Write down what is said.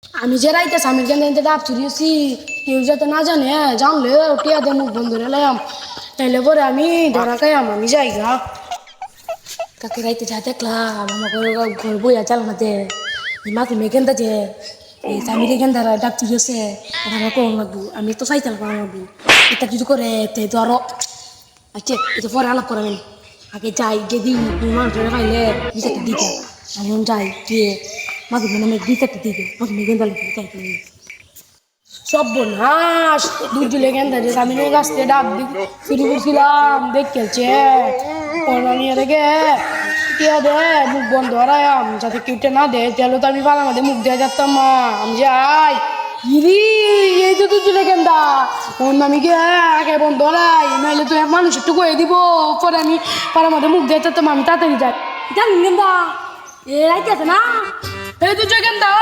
আমি যে রাইতে স্বামীর কেন ডাব চুরিয়েছি কেউ যাতে না জানে জানলে টিয়া দিয়ে মুখ বন্ধ রেলাম তাইলে পরে আমি ধরা খাইয়াম আমি যাই গা কাকে রাইতে যা দেখলাম আমার ঘর বইয়া চালানাতে মাকে মেঘেনটা যে এই স্বামীর এখানটা ডাব চুরিয়েছে এটা আমার কম লাগবো আমি তো চাইতে লাগবো এটা যদি করে তো আরো আচ্ছা এটা পরে আলাপ করাবেন আগে যাই গিয়ে দিই মানুষের খাইলে বিচারটা দিকে আমি যাই গিয়ে মাকে মেয়ে বিচারটা দিকে মাকে মেঘেনটা লিখে চাইতে সর্বনাশ দুধ দিলে কেন যে স্বামীর কাছ থেকে ডাব ফিরে ফিরছিলাম দেখ খেলছে আমি এদিকে টিয়া দে মুখ বন্ধ হারায়াম যাতে কেউটা না দে তাহলে তো আমি পালা মাঝে মুখ দেওয়া যাতাম মা আমি যাই ইরি এই তো দুধ দিলে কেন দা ওর মামিকে আগে বন্ধ হারাই নাইলে তো এক মানুষ একটু কয়ে দিব পরে আমি পালা মাঝে মুখ দেওয়া যাতাম আমি তাড়াতাড়ি যাই জানি কেন দা এ রাইতে আছে না এই দুধ কেন দা